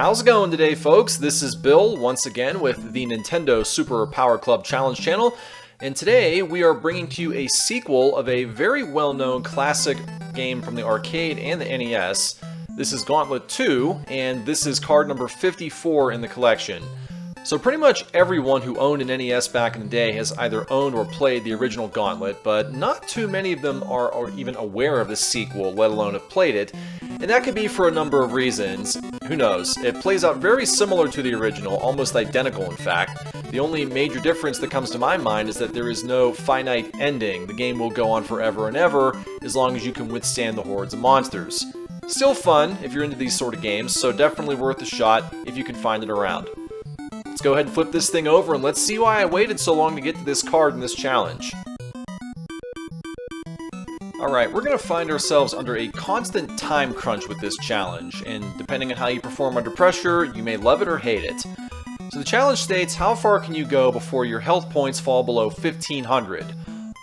How's it going today, folks? This is Bill once again with the Nintendo Super Power Club Challenge channel, and today we are bringing to you a sequel of a very well-known classic game from the arcade and the NES. This is Gauntlet 2, and this is card number 54 in the collection. So pretty much everyone who owned an NES back in the day has either owned or played the original Gauntlet, but not too many of them are even aware of the sequel, let alone have played it. And that could be for a number of reasons. Who knows? It plays out very similar to the original, almost identical in fact. The only major difference that comes to my mind is that there is no finite ending. The game will go on forever and ever, as long as you can withstand the hordes of monsters. Still fun if you're into these sort of games, so definitely worth a shot if you can find it around. Let's go ahead and flip this thing over and let's see why I waited so long to get to this card in this challenge. Alright, we're going to find ourselves under a constant time crunch with this challenge, and depending on how you perform under pressure, you may love it or hate it. So the challenge states, how far can you go before your health points fall below 1500?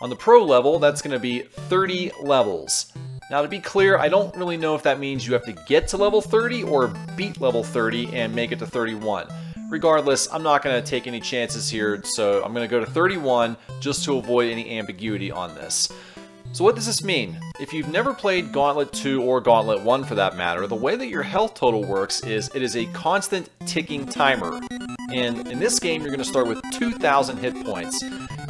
On the pro level, that's going to be 30 levels. Now to be clear, I don't really know if that means you have to get to level 30 or beat level 30 and make it to 31. Regardless, I'm not going to take any chances here, so I'm going to go to 31 just to avoid any ambiguity on this. So what does this mean? If you've never played Gauntlet 2 or Gauntlet 1 for that matter, the way that your health total works is it is a constant ticking timer. And in this game, you're going to start with 2,000 hit points.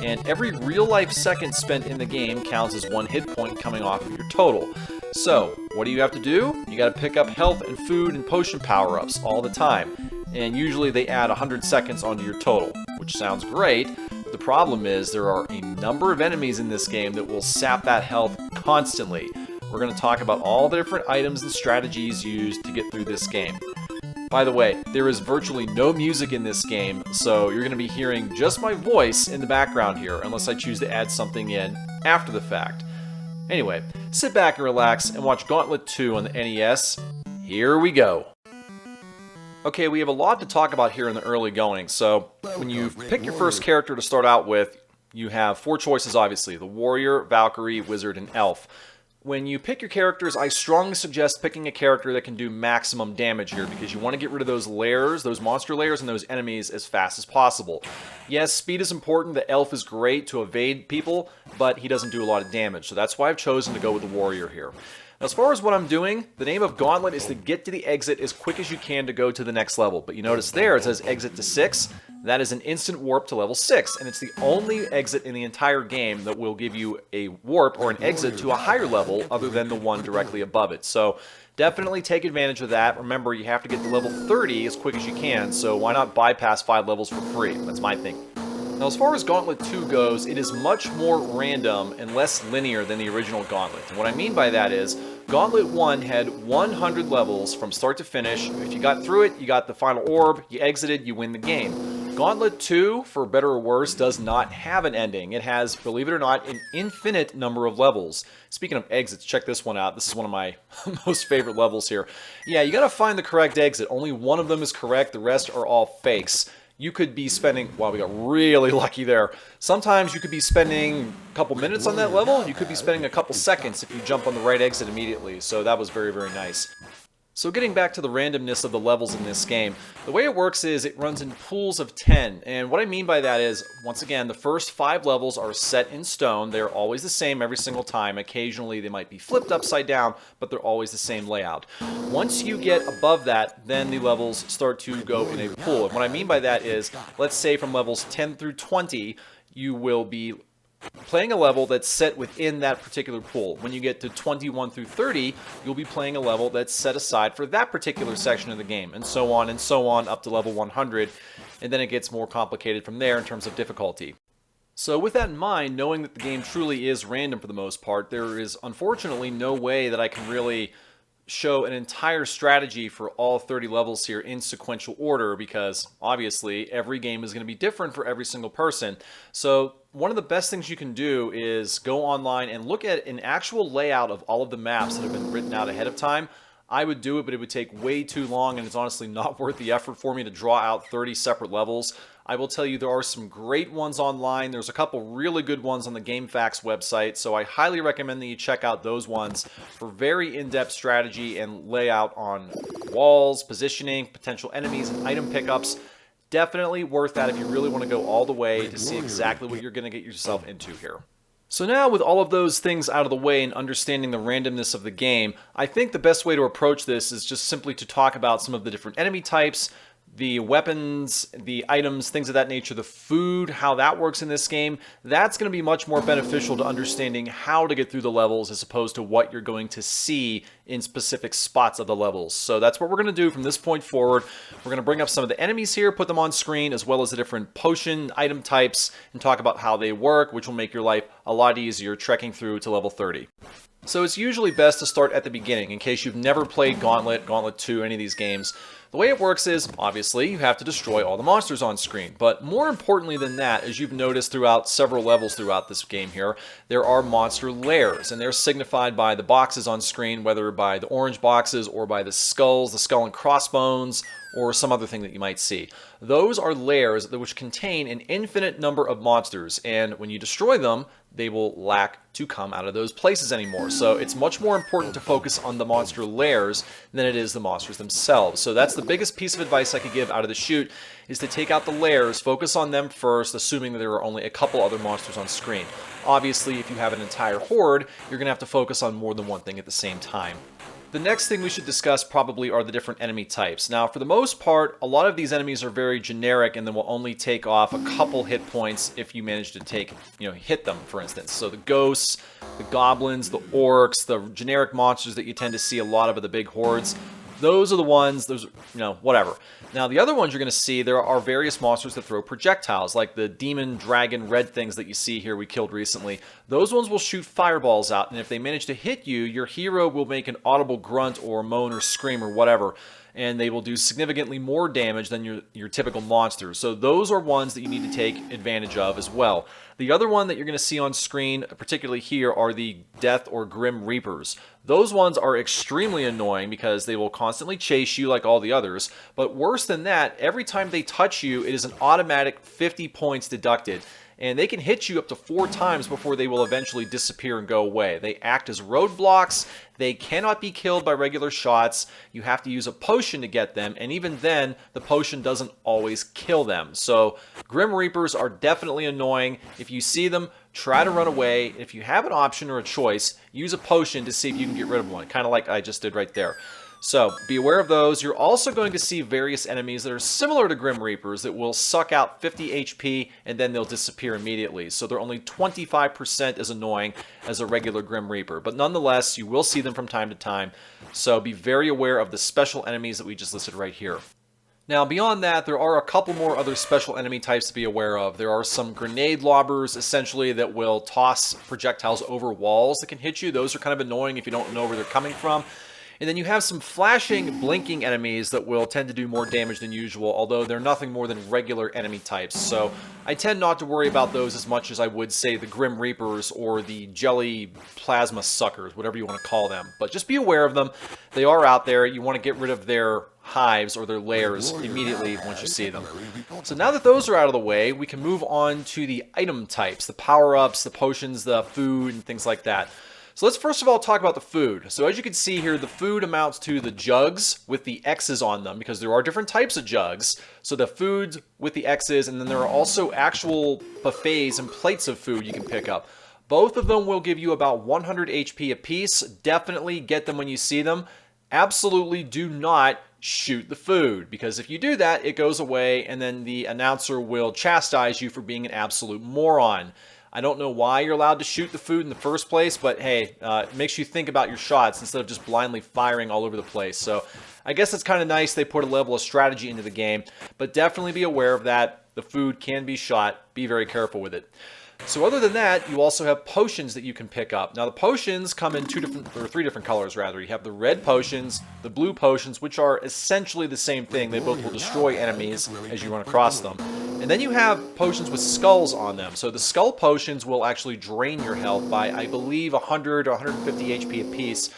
And every real-life second spent in the game counts as 1 hit point coming off of your total. So, what do you have to do? You got to pick up health and food and potion power-ups all the time. And usually they add 100 seconds onto your total, which sounds great. The problem is there are a number of enemies in this game that will sap that health constantly. We're going to talk about all the different items and strategies used to get through this game. By the way, there is virtually no music in this game, so you're going to be hearing just my voice in the background here, unless I choose to add something in after the fact. Anyway, sit back and relax and watch Gauntlet 2 on the NES. Here we go. Okay, we have a lot to talk about here in the early going, so when you pick your first character to start out with, you have 4 choices obviously, the Warrior, Valkyrie, Wizard, and Elf. When you pick your characters, I strongly suggest picking a character that can do maximum damage here, because you want to get rid of those layers, those monster layers, and those enemies as fast as possible. Yes, speed is important, the Elf is great to evade people, but he doesn't do a lot of damage, so that's why I've chosen to go with the Warrior here. As far as what I'm doing, the name of Gauntlet is to get to the exit as quick as you can to go to the next level. But you notice there it says exit to 6. That is an instant warp to level 6, and it's the only exit in the entire game that will give you a warp or an exit to a higher level other than the one directly above it. So definitely take advantage of that. Remember, you have to get to level 30 as quick as you can, so why not bypass 5 levels for free? That's my thing. Now, as far as Gauntlet 2 goes, it is much more random and less linear than the original Gauntlet. And what I mean by that is, Gauntlet 1 had 100 levels from start to finish. If you got through it, you got the final orb, you exited, you win the game. Gauntlet 2, for better or worse, does not have an ending. It has, believe it or not, an infinite number of levels. Speaking of exits, check this one out. This is one of my most favorite levels here. Yeah, you gotta find the correct exit. Only one of them is correct, the rest are all fakes. You could be spending, wow, we got really lucky there. Sometimes you could be spending a couple minutes on that level, you could be spending a couple seconds if you jump on the right exit immediately, so that was very, very nice. So getting back to the randomness of the levels in this game, the way it works is it runs in pools of 10, and what I mean by that is, once again, the first 5 levels are set in stone. They're always the same every single time. Occasionally they might be flipped upside down, but they're always the same layout. Once you get above that, then the levels start to go in a pool, and what I mean by that is, let's say from levels 10 through 20, you will be playing a level that's set within that particular pool. When you get to 21 through 30, you'll be playing a level that's set aside for that particular section of the game, and so on up to level 100, and then it gets more complicated from there in terms of difficulty. So with that in mind, knowing that the game truly is random for the most part, there is unfortunately no way that I can really show an entire strategy for all 30 levels here in sequential order, because obviously every game is going to be different for every single person. So one of the best things you can do is go online and look at an actual layout of all of the maps that have been written out ahead of time. I would do it, but it would take way too long, and it's honestly not worth the effort for me to draw out 30 separate levels. I will tell you there are some great ones online. There's a couple really good ones on the GameFAQs website, so I highly recommend that you check out those ones for very in-depth strategy and layout on walls, positioning, potential enemies, and item pickups. Definitely worth that if you really want to go all the way to see exactly what you're going to get yourself into here. So now, with all of those things out of the way and understanding the randomness of the game, I think the best way to approach this is just simply to talk about some of the different enemy types, the weapons, the items, things of that nature, the food, how that works in this game. That's going to be much more beneficial to understanding how to get through the levels as opposed to what you're going to see in specific spots of the levels. So that's what we're going to do from this point forward. We're going to bring up some of the enemies here, put them on screen, as well as the different potion item types, and talk about how they work, which will make your life a lot easier trekking through to level 30. So it's usually best to start at the beginning in case you've never played Gauntlet, Gauntlet 2, any of these games. The way it works is, obviously, you have to destroy all the monsters on screen. But more importantly than that, as you've noticed throughout several levels throughout this game here, there are monster lairs, and they're signified by the boxes on screen, whether by the orange boxes or by the skulls, the skull and crossbones, or some other thing that you might see. Those are lairs which contain an infinite number of monsters, and when you destroy them, they will lack to come out of those places anymore. So it's much more important to focus on the monster lairs than it is the monsters themselves. So that's the biggest piece of advice I could give out of the chute, is to take out the lairs, focus on them first, assuming that there are only a couple other monsters on screen. Obviously, if you have an entire horde, you're going to have to focus on more than one thing at the same time. The next thing we should discuss probably are the different enemy types. Now, for the most part, a lot of these enemies are very generic and then will only take off a couple hit points if you manage to hit them, for instance. So the ghosts, the goblins, the orcs, the generic monsters that you tend to see a lot of the big hordes, those are the ones, whatever. Now, the other ones you're going to see, there are various monsters that throw projectiles, like the demon, dragon, red things that you see here we killed recently. Those ones will shoot fireballs out, and if they manage to hit you, your hero will make an audible grunt or moan or scream or whatever, and they will do significantly more damage than your typical monsters. So those are ones that you need to take advantage of as well. The other one that you're going to see on screen, particularly here, are the Death or Grim Reapers. Those ones are extremely annoying because they will constantly chase you like all the others, but worse than that, every time they touch you, it is an automatic 50 points deducted. And they can hit you up to 4 times before they will eventually disappear and go away. They act as roadblocks. They cannot be killed by regular shots. You have to use a potion to get them, and even then, the potion doesn't always kill them. So, Grim Reapers are definitely annoying. If you see them, try to run away. If you have an option or a choice, use a potion to see if you can get rid of one, kind of like I just did right there. So, be aware of those. You're also going to see various enemies that are similar to Grim Reapers that will suck out 50 HP and then they'll disappear immediately. So they're only 25% as annoying as a regular Grim Reaper. But nonetheless, you will see them from time to time. So be very aware of the special enemies that we just listed right here. Now, beyond that, there are a couple more other special enemy types to be aware of. There are some grenade lobbers, essentially, that will toss projectiles over walls that can hit you. Those are kind of annoying if you don't know where they're coming from. And then you have some flashing, blinking enemies that will tend to do more damage than usual, although they're nothing more than regular enemy types. So I tend not to worry about those as much as I would, say, the Grim Reapers or the jelly plasma suckers, whatever you want to call them. But just be aware of them. They are out there. You want to get rid of their hives or their lairs immediately once you see them. So now that those are out of the way, we can move on to the item types, the power-ups, the potions, the food, and things like that. So let's first of all talk about the food. So as you can see here, the food amounts to the jugs with the X's on them because there are different types of jugs. So the foods with the X's, and then there are also actual buffets and plates of food you can pick up. Both of them will give you about 100 HP apiece. Definitely get them when you see them. Absolutely do not shoot the food, because if you do that, it goes away and then the announcer will chastise you for being an absolute moron. I don't know why you're allowed to shoot the food in the first place, but hey, it makes you think about your shots instead of just blindly firing all over the place. So I guess it's kind of nice they put a level of strategy into the game, but definitely be aware of that. The food can be shot. Be very careful with it. So other than that, you also have potions that you can pick up. Now the potions come in three different colors rather. You have the red potions, the blue potions, which are essentially the same thing. They both will destroy enemies as you run across them. And then you have potions with skulls on them. So the skull potions will actually drain your health by, I believe, 100 or 150 HP apiece.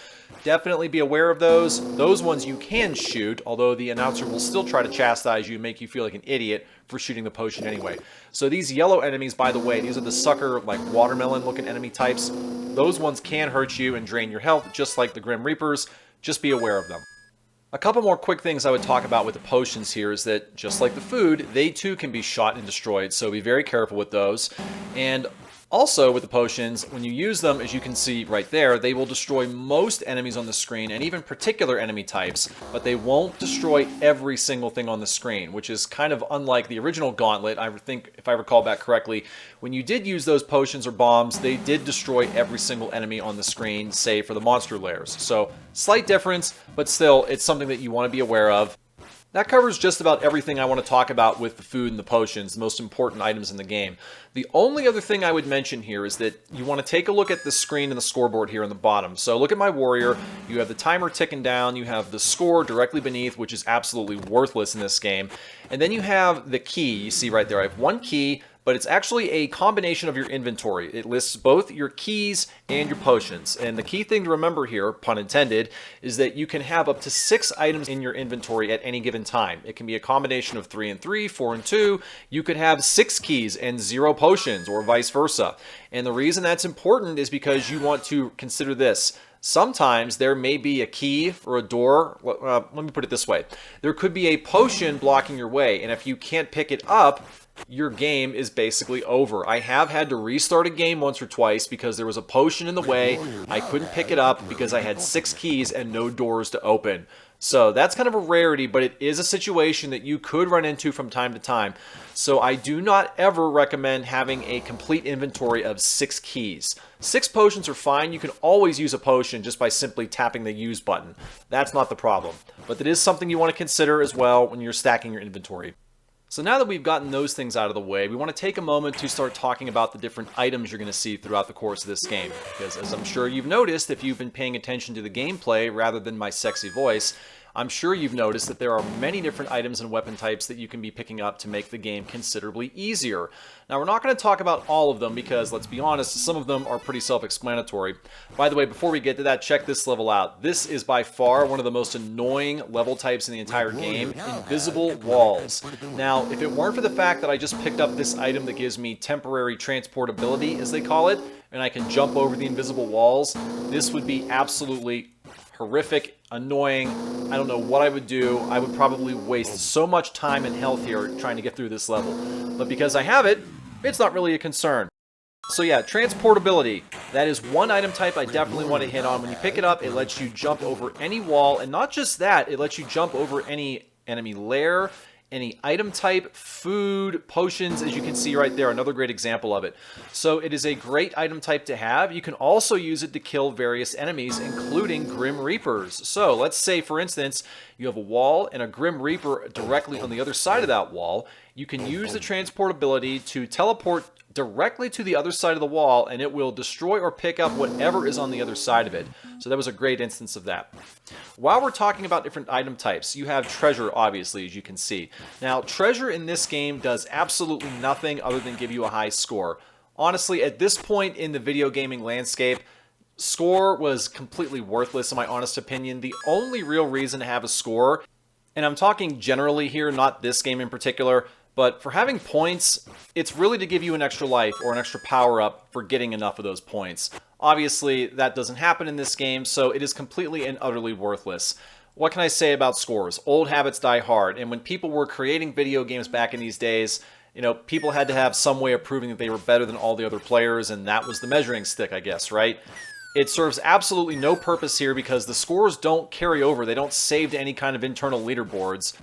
definitely be aware of those. Those ones you can shoot, although the announcer will still try to chastise you and make you feel like an idiot for shooting the potion anyway. So these yellow enemies, by the way, these are the sucker, like watermelon looking enemy types. Those ones can hurt you and drain your health, just like the Grim Reapers. Just be aware of them. A couple more quick things I would talk about with the potions here is that, just like the food, they too can be shot and destroyed, so be very careful with those. And also with the potions, when you use them, as you can see right there, they will destroy most enemies on the screen and even particular enemy types, but they won't destroy every single thing on the screen, which is kind of unlike the original Gauntlet. I think, if I recall back correctly, when you did use those potions or bombs, they did destroy every single enemy on the screen, save for the monster lairs. So, slight difference, but still, it's something that you want to be aware of. That covers just about everything I want to talk about with the food and the potions, the most important items in the game. The only other thing I would mention here is that you want to take a look at the screen and the scoreboard here on the bottom. So look at my warrior, you have the timer ticking down, you have the score directly beneath, which is absolutely worthless in this game, and then you have the key. You see right there, I have one key, but it's actually a combination of your inventory. It lists both your keys and your potions. And the key thing to remember here, pun intended, is that you can have up to 6 items in your inventory at any given time. It can be a combination of 3 and 3, 4 and 2. You could have 6 keys and 0 potions, or vice versa. And the reason that's important is because you want to consider this. Sometimes there may be a key or a door. Let me put it this way. There could be a potion blocking your way, and if you can't pick it up, your game is basically over. I have had to restart a game once or twice because there was a potion in the way. I couldn't pick it up because I had 6 keys and no doors to open. So that's kind of a rarity, but it is a situation that you could run into from time to time. So I do not ever recommend having a complete inventory of 6 keys. 6 potions are fine. You can always use a potion just by simply tapping the use button. That's not the problem. But that is something you want to consider as well when you're stacking your inventory. So now that we've gotten those things out of the way, we want to take a moment to start talking about the different items you're going to see throughout the course of this game. Because as I'm sure you've noticed, if you've been paying attention to the gameplay rather than my sexy voice, I'm sure you've noticed that there are many different items and weapon types that you can be picking up to make the game considerably easier. Now, we're not going to talk about all of them because, let's be honest, some of them are pretty self-explanatory. By the way, before we get to that, check this level out. This is by far one of the most annoying level types in the entire game, invisible walls. Now, if it weren't for the fact that I just picked up this item that gives me temporary transportability, as they call it, and I can jump over the invisible walls, this would be absolutely horrific, annoying. I don't know what I would do. I would probably waste so much time and health here trying to get through this level. But because I have it, it's not really a concern. So yeah, transportability. That is one item type I definitely want to hit on. When you pick it up, it lets you jump over any wall, and not just that, it lets you jump over any enemy lair, any item type, food, potions, as you can see right there, another great example of it. So it is a great item type to have. You can also use it to kill various enemies, including Grim Reapers. So let's say, for instance, you have a wall and a Grim Reaper directly on the other side of that wall. You can use the transportability to teleport directly to the other side of the wall, and it will destroy or pick up whatever is on the other side of it. So that was a great instance of that. While we're talking about different item types, you have treasure, obviously, as you can see. Now, treasure in this game does absolutely nothing other than give you a high score. Honestly, at this point in the video gaming landscape, score was completely worthless in my honest opinion. The only real reason to have a score, and I'm talking generally here, not this game in particular, but for having points, it's really to give you an extra life or an extra power-up for getting enough of those points. Obviously, that doesn't happen in this game, so it is completely and utterly worthless. What can I say about scores? Old habits die hard, and when people were creating video games back in these days, you know, people had to have some way of proving that they were better than all the other players, and that was the measuring stick, I guess, right? It serves absolutely no purpose here because the scores don't carry over. They don't save to any kind of internal leaderboards.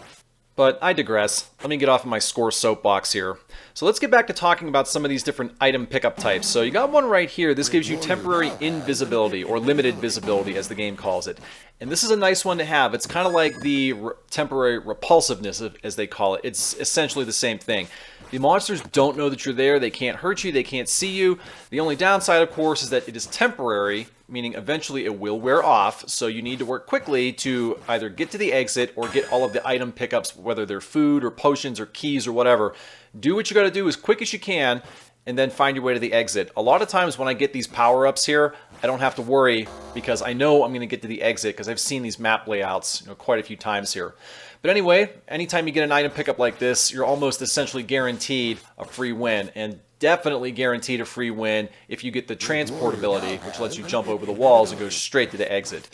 But I digress. Let me get off of my score soapbox here. So let's get back to talking about some of these different item pickup types. So you got one right here. This gives you temporary invisibility, or limited visibility as the game calls it. And this is a nice one to have. It's kind of like the temporary repulsiveness, as they call it. It's essentially the same thing. The monsters don't know that you're there. They can't hurt you. They can't see you. The only downside, of course, is that it is temporary, meaning eventually it will wear off, so you need to work quickly to either get to the exit or get all of the item pickups, whether they're food or potions or keys or whatever. Do what you got to do as quick as you can, and then find your way to the exit. A lot of times when I get these power-ups here, I don't have to worry because I know I'm going to get to the exit because I've seen these map layouts, quite a few times here. But anyway, anytime you get an item pickup like this, you're almost essentially guaranteed a free win, and definitely guaranteed a free win if you get the transport ability, which lets you jump over the walls and go straight to the exit.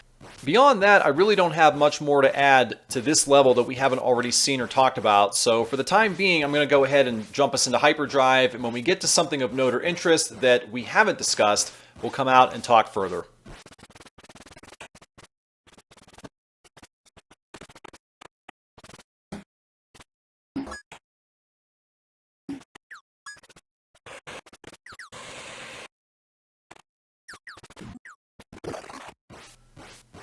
Beyond that, I really don't have much more to add to this level that we haven't already seen or talked about. So for the time being, I'm going to go ahead and jump us into hyperdrive, and when we get to something of note or interest that we haven't discussed, we'll come out and talk further.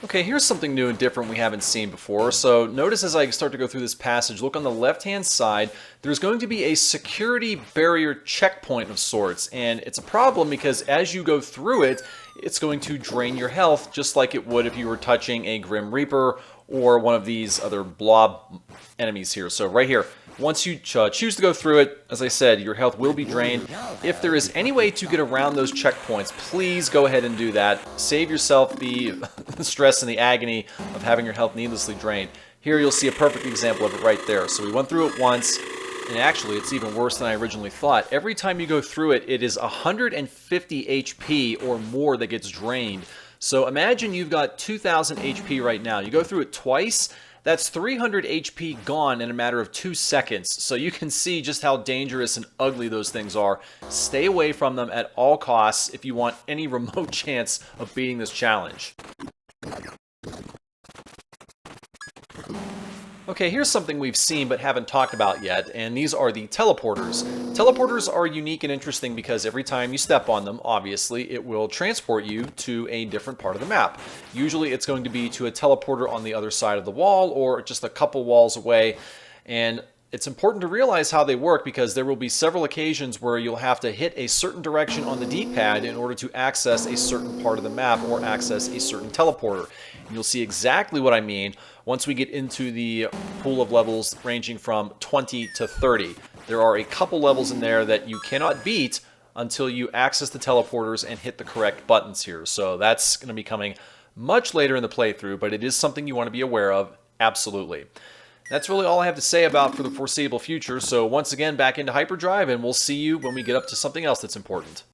Okay, here's something new and different we haven't seen before. So notice as I start to go through this passage, look on the left-hand side, there's going to be a security barrier checkpoint of sorts. And it's a problem because as you go through it, it's going to drain your health just like it would if you were touching a Grim Reaper or one of these other blob enemies here. So right here, once you choose to go through it, as I said, your health will be drained. If there is any way to get around those checkpoints, please go ahead and do that. Save yourself the stress and the agony of having your health needlessly drained. Here you'll see a perfect example of it right there. So we went through it once, and actually it's even worse than I originally thought. Every time you go through it, it is 150 HP or more that gets drained. So imagine you've got 2,000 HP right now. You go through it twice, that's 300 HP gone in a matter of 2 seconds. So you can see just how dangerous and ugly those things are. Stay away from them at all costs if you want any remote chance of beating this challenge. Okay, here's something we've seen but haven't talked about yet, and these are the teleporters. Teleporters are unique and interesting because every time you step on them, obviously, it will transport you to a different part of the map. Usually it's going to be to a teleporter on the other side of the wall or just a couple walls away, and it's important to realize how they work because there will be several occasions where you'll have to hit a certain direction on the D-pad in order to access a certain part of the map or access a certain teleporter. And you'll see exactly what I mean once we get into the pool of levels ranging from 20 to 30. There are a couple levels in there that you cannot beat until you access the teleporters and hit the correct buttons here. So that's going to be coming much later in the playthrough, but it is something you want to be aware of, absolutely. That's really all I have to say about for the foreseeable future, so once again, back into hyperdrive, and we'll see you when we get up to something else that's important.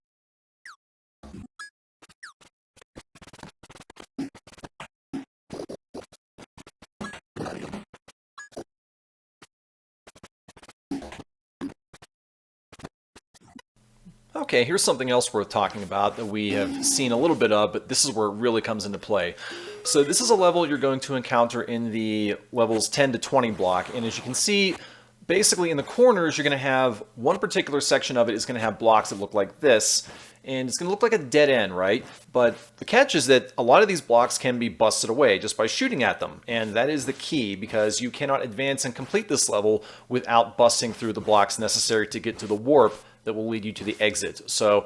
Okay, here's something else worth talking about that we have seen a little bit of, but this is where it really comes into play. So this is a level you're going to encounter in the levels 10 to 20 block, and as you can see, basically in the corners you're going to have one particular section of it is going to have blocks that look like this, and it's going to look like a dead end, right? But the catch is that a lot of these blocks can be busted away just by shooting at them, and that is the key because you cannot advance and complete this level without busting through the blocks necessary to get to the warp that will lead you to the exit. So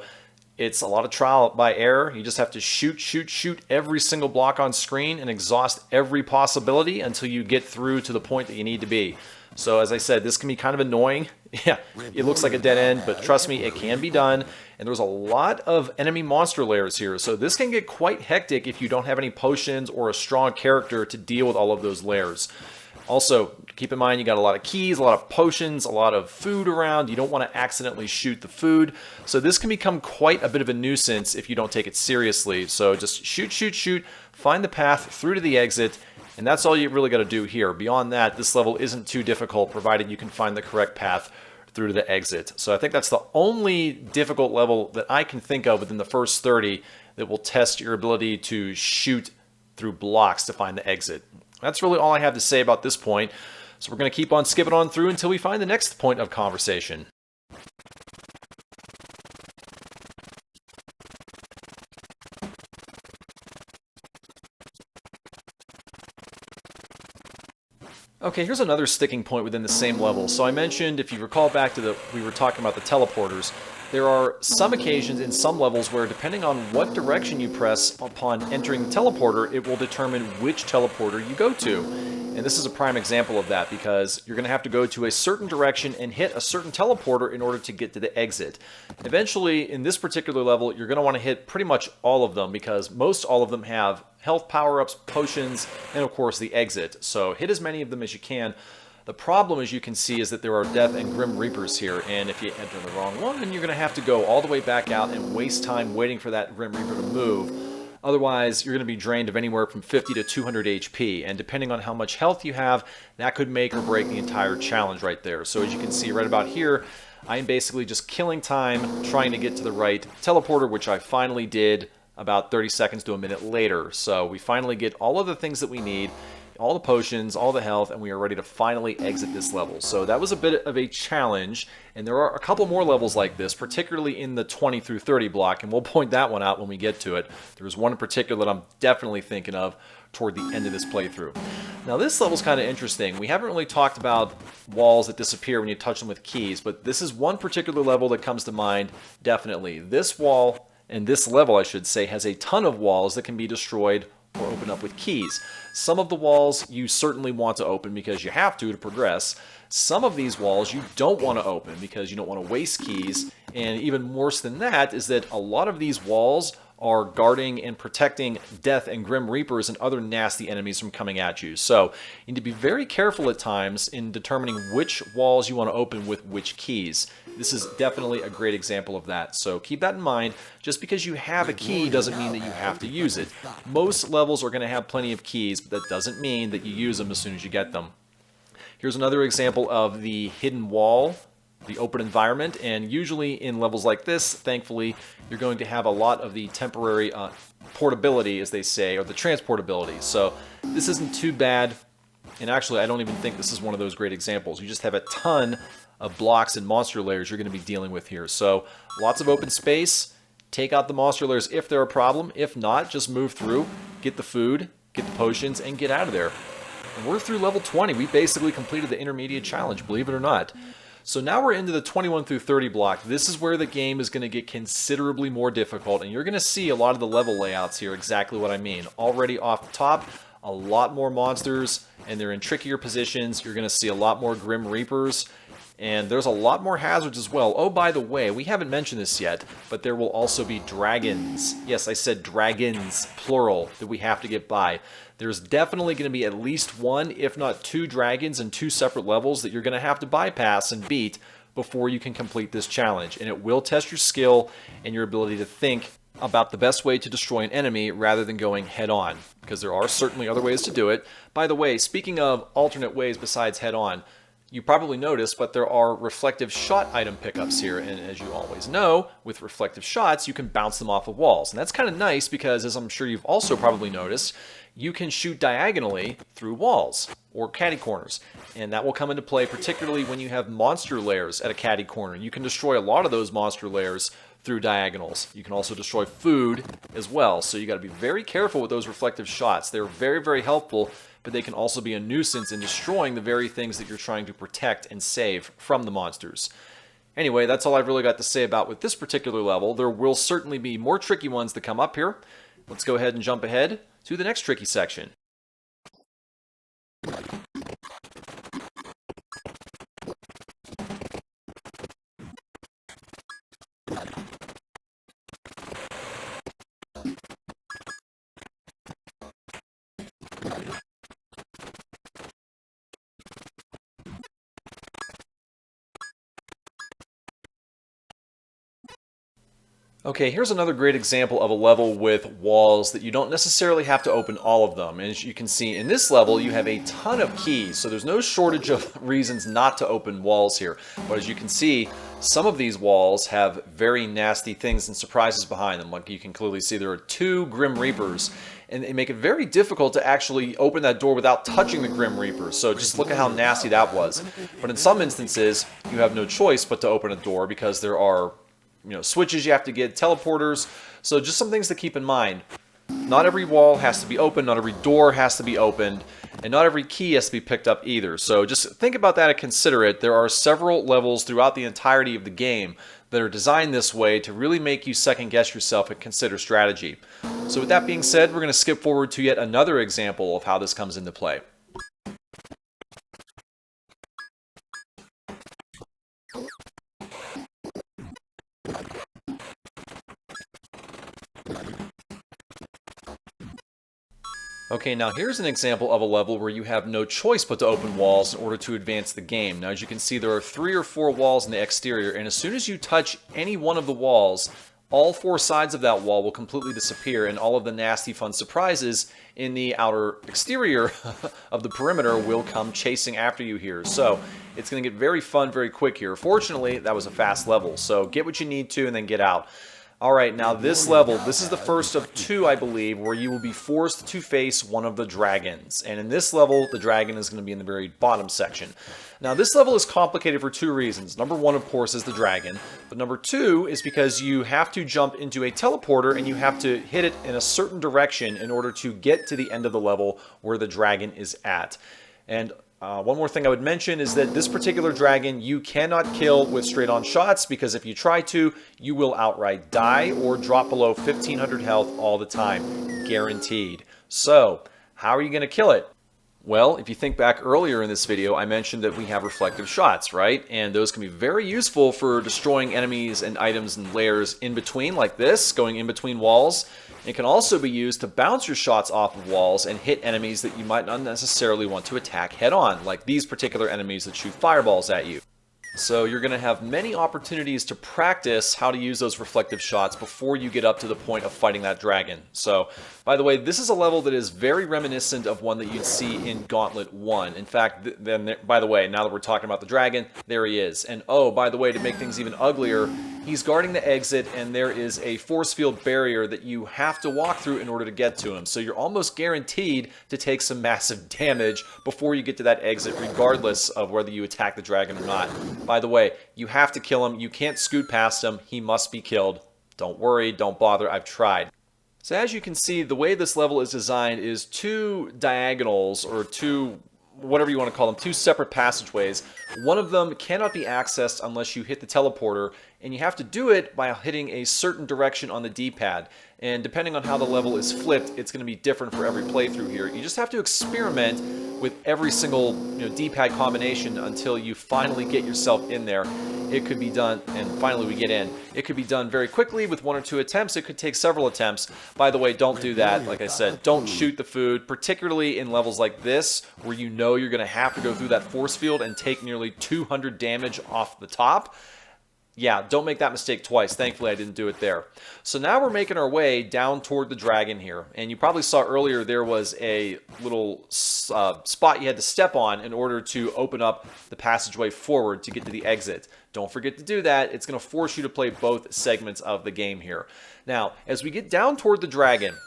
it's a lot of trial by error. You just have to shoot every single block on screen and exhaust every possibility until you get through to the point that you need to be. So as I said, this can be kind of annoying. Yeah, it looks like a dead end, but trust me, it can be done. And there's a lot of enemy monster layers here, so this can get quite hectic if you don't have any potions or a strong character to deal with all of those layers. Also, keep in mind you got a lot of keys, a lot of potions, a lot of food around. You don't want to accidentally shoot the food. So this can become quite a bit of a nuisance if you don't take it seriously. So just shoot, find the path through to the exit, and that's all you really got to do here. Beyond that, this level isn't too difficult, provided you can find the correct path through to the exit. So I think that's the only difficult level that I can think of within the first 30 that will test your ability to shoot through blocks to find the exit. That's really all I have to say about this point, so we're going to keep on skipping on through until we find the next point of conversation. Okay, here's another sticking point within the same level. So I mentioned, if you recall back to we were talking about the teleporters, there are some occasions in some levels where depending on what direction you press upon entering the teleporter, it will determine which teleporter you go to. And this is a prime example of that because you're going to have to go to a certain direction and hit a certain teleporter in order to get to the exit. Eventually, in this particular level, you're going to want to hit pretty much all of them because most all of them have health power-ups, potions, and of course the exit. So hit as many of them as you can. The problem, as you can see, is that there are Death and Grim Reapers here, and if you enter the wrong one, then you're going to have to go all the way back out and waste time waiting for that Grim Reaper to move. Otherwise, you're going to be drained of anywhere from 50 to 200 HP, and depending on how much health you have, that could make or break the entire challenge right there. So as you can see right about here, I am basically just killing time trying to get to the right teleporter, which I finally did about 30 seconds to a minute later. So we finally get all of the things that we need, all the potions, all the health, and we are ready to finally exit this level. So that was a bit of a challenge, and there are a couple more levels like this, particularly in the 20 through 30 block, and we'll point that one out when we get to it. There's one in particular that I'm definitely thinking of toward the end of this playthrough. Now this level's kind of interesting. We haven't really talked about walls that disappear when you touch them with keys, but this is one particular level that comes to mind, definitely. This wall, and this level I should say, has a ton of walls that can be destroyed or open up with keys. Some of the walls you certainly want to open because you have to progress. Some of these walls you don't want to open because you don't want to waste keys. And even worse than that is that a lot of these walls are guarding and protecting Death and Grim Reapers and other nasty enemies from coming at you. So you need to be very careful at times in determining which walls you want to open with which keys. This is definitely a great example of that. So keep that in mind. Just because you have a key doesn't mean that you have to use it. Most levels are going to have plenty of keys, but that doesn't mean that you use them as soon as you get them. Here's another example of the hidden wall, the open environment, and usually in levels like this, thankfully, you're going to have a lot of the temporary portability, as they say, or the transportability. So this isn't too bad, and actually I don't even think this is one of those great examples. You just have a ton of blocks and monster layers you're going to be dealing with here. So lots of open space, take out the monster layers if they're a problem. If not, just move through, get the food, get the potions, and get out of there. And we're through level 20. We basically completed the intermediate challenge, believe it or not. So now we're into the 21 through 30 block. This is where the game is going to get considerably more difficult, and you're going to see a lot of the level layouts here, exactly what I mean. Already off the top, a lot more monsters, and they're in trickier positions. You're going to see a lot more Grim Reapers, and there's a lot more hazards as well. Oh, by the way, we haven't mentioned this yet, but there will also be dragons. Yes, I said dragons, plural, that we have to get by. There's definitely going to be at least one, if not two dragons in two separate levels that you're going to have to bypass and beat before you can complete this challenge. And it will test your skill and your ability to think about the best way to destroy an enemy rather than going head-on, because there are certainly other ways to do it. By the way, speaking of alternate ways besides head-on, you probably noticed, but there are reflective shot item pickups here, and as you always know, with reflective shots, you can bounce them off of walls. And that's kind of nice because, as I'm sure you've also probably noticed, you can shoot diagonally through walls or catty corners, and that will come into play particularly when you have monster layers at a catty corner. You can destroy a lot of those monster layers through diagonals. You can also destroy food as well, so you got to be very careful with those reflective shots. They're very, very helpful, but they can also be a nuisance in destroying the very things that you're trying to protect and save from the monsters. Anyway, that's all I've really got to say about with this particular level. There will certainly be more tricky ones that come up here. Let's go ahead and jump ahead to the next tricky section. Okay, here's another great example of a level with walls that you don't necessarily have to open all of them. And as you can see in this level, you have a ton of keys, so there's no shortage of reasons not to open walls here. But as you can see, some of these walls have very nasty things and surprises behind them. Like you can clearly see there are two Grim Reapers, and they make it very difficult to actually open that door without touching the Grim Reapers. So just look at how nasty that was. But in some instances, you have no choice but to open a door because there are switches you have to get, teleporters. So just some things to keep in mind. Not every wall has to be opened, not every door has to be opened, and not every key has to be picked up either. So just think about that and consider it. There are several levels throughout the entirety of the game that are designed this way to really make you second guess yourself and consider strategy. So with that being said, we're going to skip forward to yet another example of how this comes into play. Okay, now here's an example of a level where you have no choice but to open walls in order to advance the game. Now as you can see, there are 3 or 4 walls in the exterior, and as soon as you touch any one of the walls, all 4 sides of that wall will completely disappear, and all of the nasty fun surprises in the outer exterior of the perimeter will come chasing after you here. So it's going to get very fun very quick here. Fortunately, that was a fast level, so get what you need to and then get out. Alright, now this level, this is the first of 2, I believe, where you will be forced to face one of the dragons. And in this level, the dragon is going to be in the very bottom section. Now this level is complicated for 2 reasons. Number 1, of course, is the dragon. But number 2 is because you have to jump into a teleporter and you have to hit it in a certain direction in order to get to the end of the level where the dragon is at. And one more thing I would mention is that this particular dragon you cannot kill with straight-on shots, because if you try to, you will outright die or drop below 1500 health all the time. Guaranteed. So, how are you going to kill it? Well, if you think back earlier in this video, I mentioned that we have reflective shots, right? And those can be very useful for destroying enemies and items and layers in between, like this, going in between walls. It can also be used to bounce your shots off of walls and hit enemies that you might not necessarily want to attack head-on, like these particular enemies that shoot fireballs at you. So you're going to have many opportunities to practice how to use those reflective shots before you get up to the point of fighting that dragon. So, by the way, this is a level that is very reminiscent of one that you'd see in Gauntlet 1. In fact, by the way, now that we're talking about the dragon, there he is. And oh, by the way, to make things even uglier, he's guarding the exit, and there is a force field barrier that you have to walk through in order to get to him. So you're almost guaranteed to take some massive damage before you get to that exit, regardless of whether you attack the dragon or not. By the way, you have to kill him. You can't scoot past him. He must be killed. Don't worry, don't bother, I've tried. So as you can see, the way this level is designed is 2 diagonals, or 2, whatever you want to call them, 2 separate passageways. One of them cannot be accessed unless you hit the teleporter, and you have to do it by hitting a certain direction on the D-pad. And depending on how the level is flipped, it's going to be different for every playthrough here. You just have to experiment with every single D-pad combination until you finally get yourself in there. It could be done, and finally we get in. It could be done very quickly with 1 or 2 attempts. It could take several attempts. By the way, don't do that. Like I said, don't shoot the food, particularly in levels like this, where you know you're going to have to go through that force field and take nearly 200 damage off the top. Yeah, don't make that mistake twice. Thankfully, I didn't do it there. So now we're making our way down toward the dragon here. And you probably saw earlier there was a little spot you had to step on in order to open up the passageway forward to get to the exit. Don't forget to do that. It's going to force you to play both segments of the game here. Now, as we get down toward the dragon,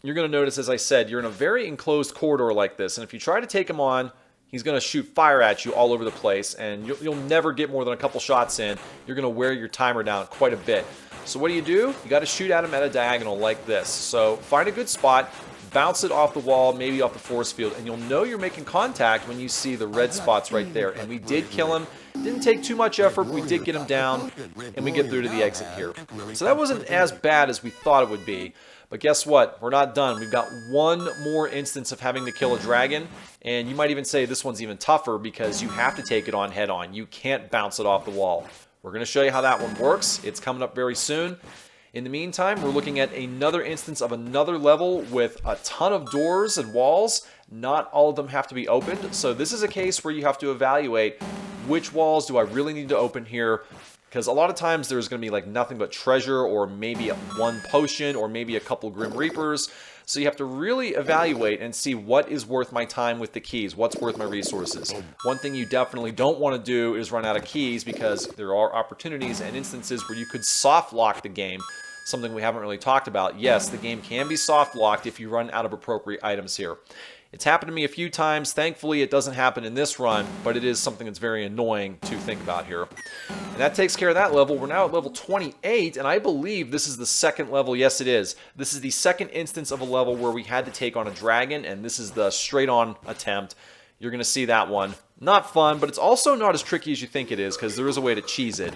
you're going to notice, as I said, you're in a very enclosed corridor like this. And if you try to take him on, he's going to shoot fire at you all over the place, and you'll never get more than a couple shots in. You're going to wear your timer down quite a bit. So what do? You got to shoot at him at a diagonal like this. So find a good spot, bounce it off the wall, maybe off the force field, and you'll know you're making contact when you see the red spots right there. And we did kill him. Didn't take too much effort, but we did get him down, and we get through to the exit here. So that wasn't as bad as we thought it would be. But guess what? We're not done. We've got 1 more instance of having to kill a dragon, and you might even say this one's even tougher because you have to take it on head on. You can't bounce it off the wall. We're going to show you how that one works. It's coming up very soon. In the meantime, we're looking at another instance of another level with a ton of doors and walls. Not all of them have to be opened, so this is a case where you have to evaluate which walls do I really need to open here, because a lot of times there's going to be like nothing but treasure, or maybe 1 potion, or maybe a couple Grim Reapers. So you have to really evaluate and see what is worth my time with the keys, what's worth my resources. One thing you definitely don't want to do is run out of keys, because there are opportunities and instances where you could soft lock the game, something we haven't really talked about. Yes, the game can be soft locked if you run out of appropriate items here. It's happened to me a few times. Thankfully, it doesn't happen in this run, but it is something that's very annoying to think about here. And that takes care of that level. We're now at level 28, and I believe this is the second level. Yes, it is. This is the second instance of a level where we had to take on a dragon, and this is the straight-on attempt. You're going to see that one. Not fun, but it's also not as tricky as you think it is, because there is a way to cheese it.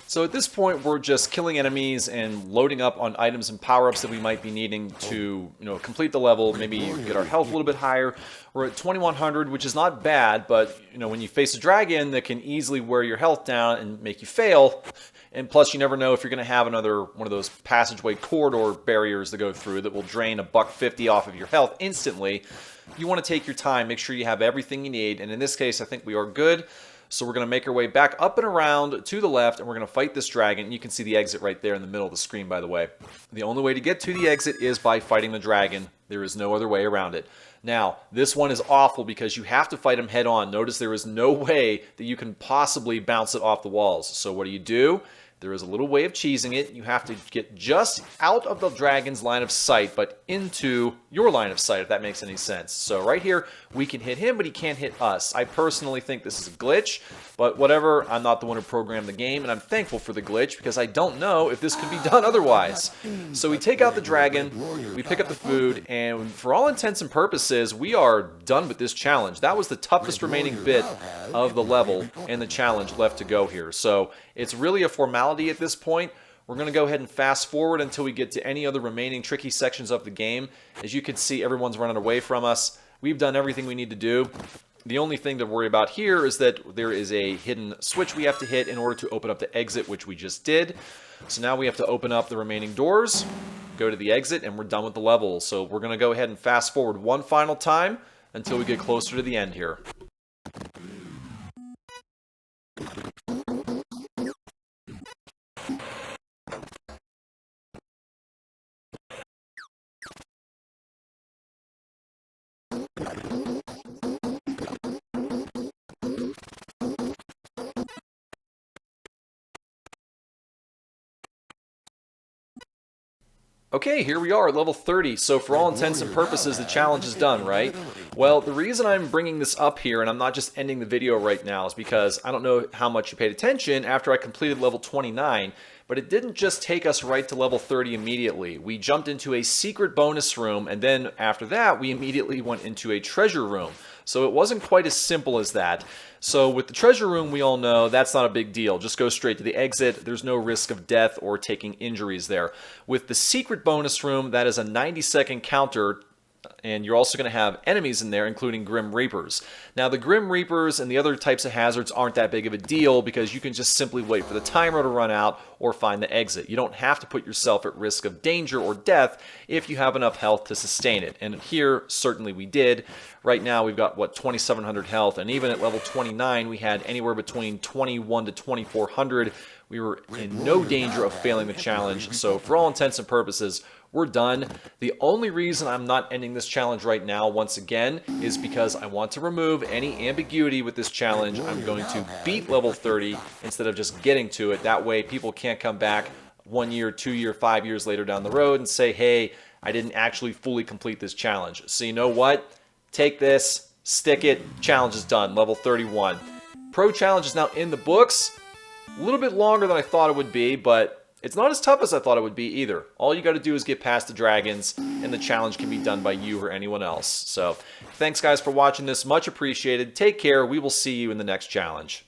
So at this point, we're just killing enemies and loading up on items and power-ups that we might be needing to, complete the level, maybe get our health a little bit higher. We're at 2100, which is not bad, but, when you face a dragon that can easily wear your health down and make you fail, and plus you never know if you're going to have another one of those passageway corridor barriers to go through that will drain $150 off of your health instantly, you want to take your time, make sure you have everything you need, and in this case, I think we are good. So we're going to make our way back up and around to the left, and we're going to fight this dragon. You can see the exit right there in the middle of the screen, by the way. The only way to get to the exit is by fighting the dragon. There is no other way around it. Now, this one is awful because you have to fight him head on. Notice there is no way that you can possibly bounce it off the walls. So what do? There is a little way of cheesing it. You have to get just out of the dragon's line of sight, but into your line of sight, if that makes any sense. So right here, we can hit him, but he can't hit us. I personally think this is a glitch, but whatever. I'm not the one who programmed the game, and I'm thankful for the glitch because I don't know if this could be done otherwise. So we take out the dragon, we pick up the food, and for all intents and purposes, we are done with this challenge. That was the toughest remaining bit of the level and the challenge left to go here. So it's really a formality at this point. We're going to go ahead and fast forward until we get to any other remaining tricky sections of the game. As you can see, everyone's running away from us. We've done everything we need to do. The only thing to worry about here is that there is a hidden switch we have to hit in order to open up the exit, which we just did. So now we have to open up the remaining doors, go to the exit, and we're done with the level. So we're going to go ahead and fast forward one final time until we get closer to the end here. Okay, here we are at level 30, so for all intents and purposes, the challenge is done, right? Well, the reason I'm bringing this up here, and I'm not just ending the video right now, is because I don't know how much you paid attention after I completed level 29, but it didn't just take us right to level 30 immediately. We jumped into a secret bonus room, and then after that, we immediately went into a treasure room. So it wasn't quite as simple as that. So with the treasure room, we all know that's not a big deal. Just go straight to the exit. There's no risk of death or taking injuries there. With the secret bonus room, that is a 90-second counter, and you're also going to have enemies in there, including Grim Reapers. Now, the Grim Reapers and the other types of hazards aren't that big of a deal because you can just simply wait for the timer to run out or find the exit. You don't have to put yourself at risk of danger or death if you have enough health to sustain it. And here, certainly we did. Right now, we've got, 2,700 health, and even at level 29, we had anywhere between 21 to 2,400. We were in no danger of failing the challenge, so for all intents and purposes, we're done. The only reason I'm not ending this challenge right now, once again, is because I want to remove any ambiguity with this challenge. I'm going to beat level 30 instead of just getting to it. That way, people can't come back 1 year, 2 year, 5 years later down the road and say, hey, I didn't actually fully complete this challenge. So you know what? Take this, stick it, challenge is done, level 31. Pro challenge is now in the books. A little bit longer than I thought it would be, but it's not as tough as I thought it would be either. All you got to do is get past the dragons, and the challenge can be done by you or anyone else. So, thanks guys for watching this. Much appreciated. Take care. We will see you in the next challenge.